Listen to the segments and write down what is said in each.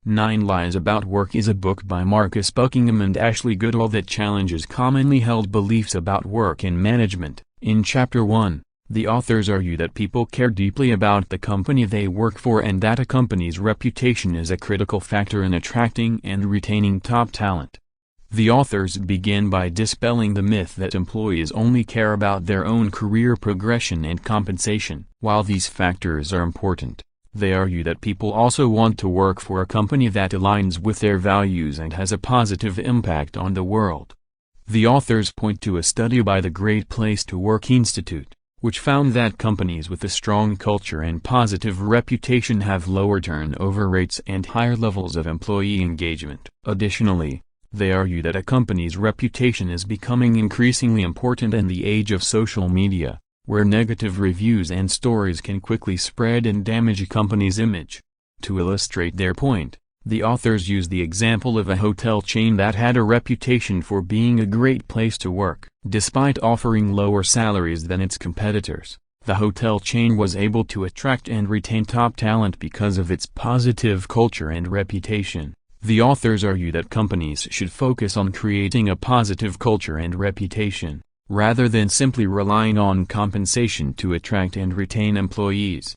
9 Lies About Work is a book by Marcus Buckingham and Ashley Goodall that challenges commonly held beliefs about work and management. In Chapter 1, the authors argue that people care deeply about the company they work for and that a company's reputation is a critical factor in attracting and retaining top talent. The authors begin by dispelling the myth that employees only care about their own career progression and compensation. While these factors are important, they argue that people also want to work for a company that aligns with their values and has a positive impact on the world. The authors point to a study by the Great Place to Work Institute, which found that companies with a strong culture and positive reputation have lower turnover rates and higher levels of employee engagement. Additionally, they argue that a company's reputation is becoming increasingly important in the age of social media, where negative reviews and stories can quickly spread and damage a company's image. To illustrate their point, the authors use the example of a hotel chain that had a reputation for being a great place to work. Despite offering lower salaries than its competitors, the hotel chain was able to attract and retain top talent because of its positive culture and reputation. The authors argue that companies should focus on creating a positive culture and reputation, rather than simply relying on compensation to attract and retain employees.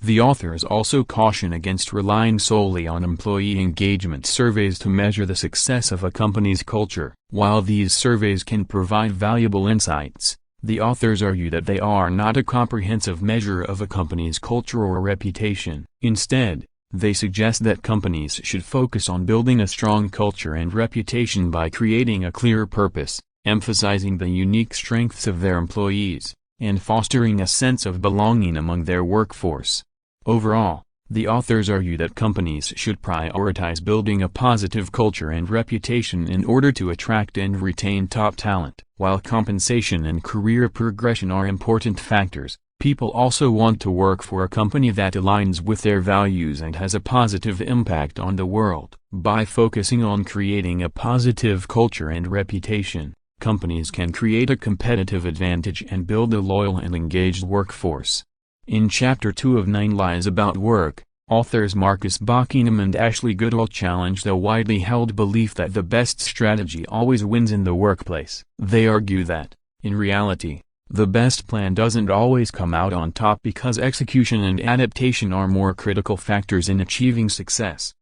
The authors also caution against relying solely on employee engagement surveys to measure the success of a company's culture. While these surveys can provide valuable insights, the authors argue that they are not a comprehensive measure of a company's culture or reputation. Instead, they suggest that companies should focus on building a strong culture and reputation by creating a clear purpose, emphasizing the unique strengths of their employees, and fostering a sense of belonging among their workforce. Overall, the authors argue that companies should prioritize building a positive culture and reputation in order to attract and retain top talent. While compensation and career progression are important factors, people also want to work for a company that aligns with their values and has a positive impact on the world. By focusing on creating a positive culture and reputation, companies can create a competitive advantage and build a loyal and engaged workforce. In Chapter 2 of 9 Lies About Work, authors Marcus Buckingham and Ashley Goodall challenge the widely held belief that the best strategy always wins in the workplace. They argue that, in reality, the best plan doesn't always come out on top because execution and adaptation are more critical factors in achieving success.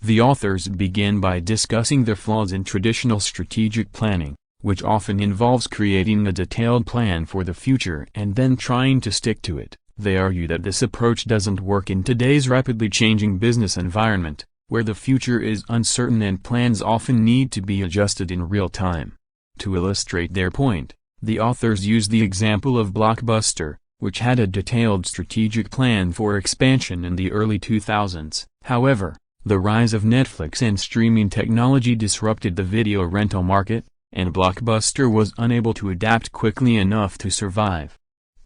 The authors begin by discussing the flaws in traditional strategic planning, which often involves creating a detailed plan for the future and then trying to stick to it. They argue that this approach doesn't work in today's rapidly changing business environment, where the future is uncertain and plans often need to be adjusted in real time. To illustrate their point, the authors use the example of Blockbuster, which had a detailed strategic plan for expansion in the early 2000s. However, the rise of Netflix and streaming technology disrupted the video rental market, and Blockbuster was unable to adapt quickly enough to survive.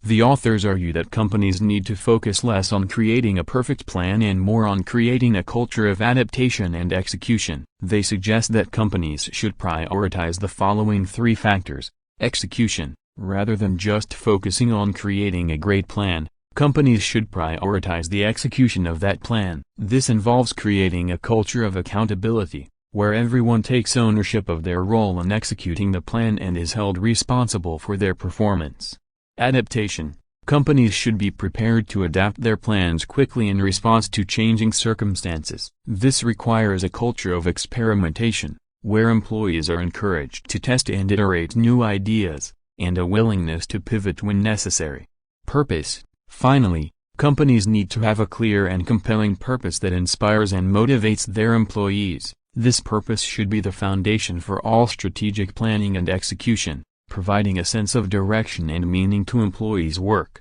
The authors argue that companies need to focus less on creating a perfect plan and more on creating a culture of adaptation and execution. They suggest that companies should prioritize the following 3 factors. Execution. Rather than just focusing on creating a great plan, companies should prioritize the execution of that plan. This involves creating a culture of accountability, where everyone takes ownership of their role in executing the plan and is held responsible for their performance. Adaptation. Companies should be prepared to adapt their plans quickly in response to changing circumstances. This requires a culture of experimentation, where employees are encouraged to test and iterate new ideas, and a willingness to pivot when necessary. Purpose. Finally, companies need to have a clear and compelling purpose that inspires and motivates their employees. This purpose should be the foundation for all strategic planning and execution, providing a sense of direction and meaning to employees' work.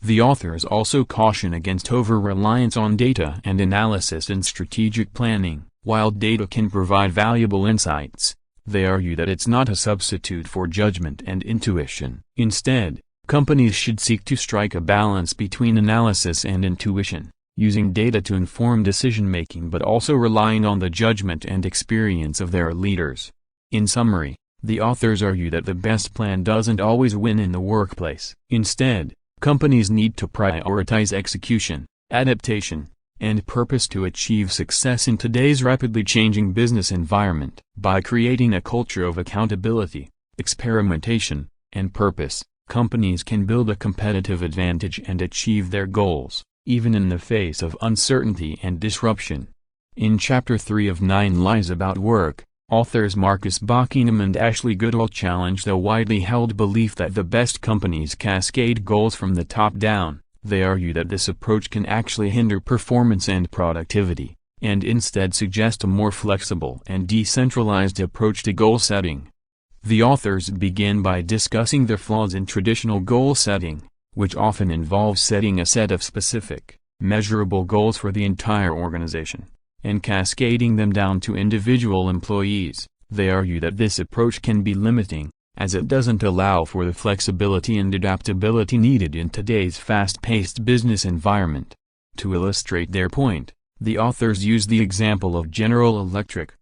The authors also caution against over-reliance on data and analysis in strategic planning. While data can provide valuable insights, they argue that it's not a substitute for judgment and intuition. Instead, companies should seek to strike a balance between analysis and intuition, using data to inform decision-making but also relying on the judgment and experience of their leaders. In summary, the authors argue that the best plan doesn't always win in the workplace. Instead, companies need to prioritize execution, adaptation, and purpose to achieve success in today's rapidly changing business environment. By creating a culture of accountability, experimentation, and purpose, companies can build a competitive advantage and achieve their goals, even in the face of uncertainty and disruption. In Chapter 3 of 9 Lies About Work, authors Marcus Buckingham and Ashley Goodall challenge the widely held belief that the best companies cascade goals from the top down. They argue that this approach can actually hinder performance and productivity, and instead suggest a more flexible and decentralized approach to goal setting. The authors begin by discussing the flaws in traditional goal setting, which often involves setting a set of specific, measurable goals for the entire organization, and cascading them down to individual employees. They argue that this approach can be limiting, as it doesn't allow for the flexibility and adaptability needed in today's fast-paced business environment. To illustrate their point, the authors use the example of General Electric,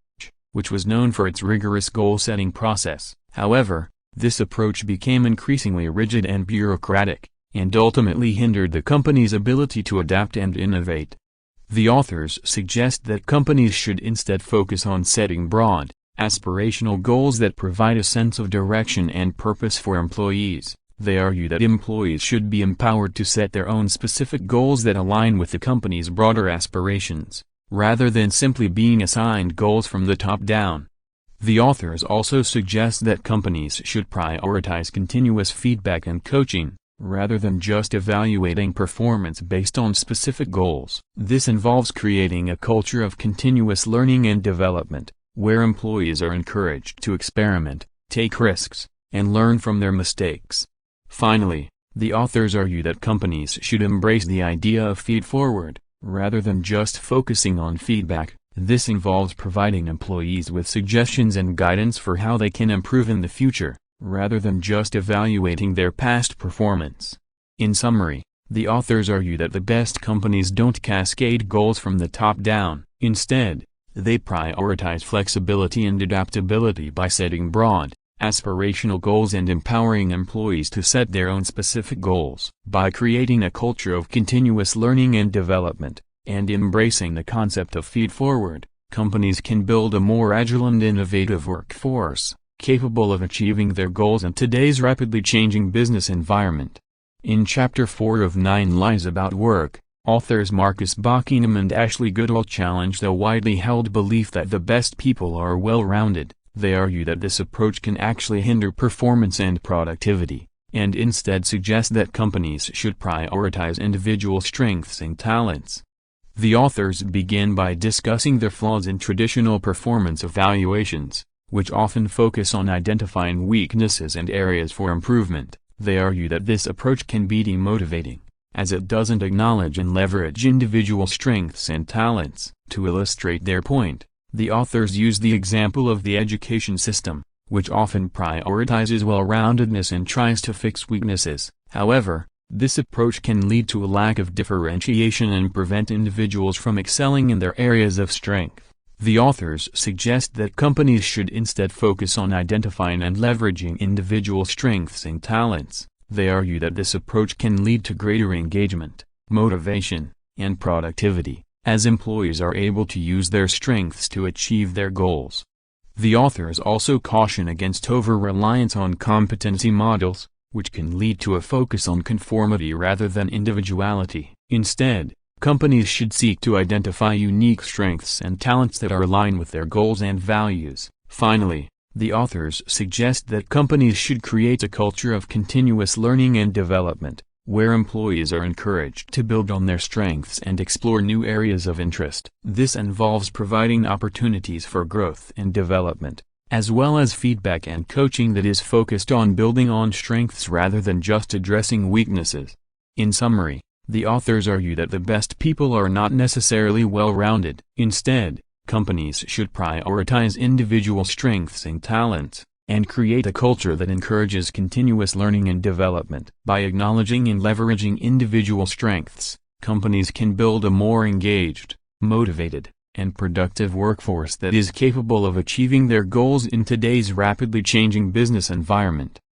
which was known for its rigorous goal-setting process. However, this approach became increasingly rigid and bureaucratic, and ultimately hindered the company's ability to adapt and innovate. The authors suggest that companies should instead focus on setting broad, aspirational goals that provide a sense of direction and purpose for employees. They argue that employees should be empowered to set their own specific goals that align with the company's broader aspirations, rather than simply being assigned goals from the top down. The authors also suggest that companies should prioritize continuous feedback and coaching, rather than just evaluating performance based on specific goals. This involves creating a culture of continuous learning and development, where employees are encouraged to experiment, take risks, and learn from their mistakes. Finally, the authors argue that companies should embrace the idea of feed-forward, rather than just focusing on feedback. This involves providing employees with suggestions and guidance for how they can improve in the future, rather than just evaluating their past performance. In summary, the authors argue that the best companies don't cascade goals from the top down. Instead, they prioritize flexibility and adaptability by setting broad, aspirational goals and empowering employees to set their own specific goals. By creating a culture of continuous learning and development, and embracing the concept of feed-forward, companies can build a more agile and innovative workforce, capable of achieving their goals in today's rapidly changing business environment. In Chapter 4 of 9 Lies About Work, authors Marcus Buckingham and Ashley Goodall challenge the widely held belief that the best people are well-rounded. They argue that this approach can actually hinder performance and productivity, and instead suggest that companies should prioritize individual strengths and talents. The authors begin by discussing the flaws in traditional performance evaluations, which often focus on identifying weaknesses and areas for improvement. They argue that this approach can be demotivating, as it doesn't acknowledge and leverage individual strengths and talents. To illustrate their point, the authors use the example of the education system, which often prioritizes well-roundedness and tries to fix weaknesses. However, this approach can lead to a lack of differentiation and prevent individuals from excelling in their areas of strength. The authors suggest that companies should instead focus on identifying and leveraging individual strengths and talents. They argue that this approach can lead to greater engagement, motivation, and productivity, as employees are able to use their strengths to achieve their goals. The authors also caution against over-reliance on competency models, which can lead to a focus on conformity rather than individuality. Instead, companies should seek to identify unique strengths and talents that are aligned with their goals and values. Finally, the authors suggest that companies should create a culture of continuous learning and development, where employees are encouraged to build on their strengths and explore new areas of interest. This involves providing opportunities for growth and development, as well as feedback and coaching that is focused on building on strengths rather than just addressing weaknesses. In summary, the authors argue that the best people are not necessarily well-rounded. Instead, companies should prioritize individual strengths and talents, and create a culture that encourages continuous learning and development. By acknowledging and leveraging individual strengths, companies can build a more engaged, motivated, and productive workforce that is capable of achieving their goals in today's rapidly changing business environment.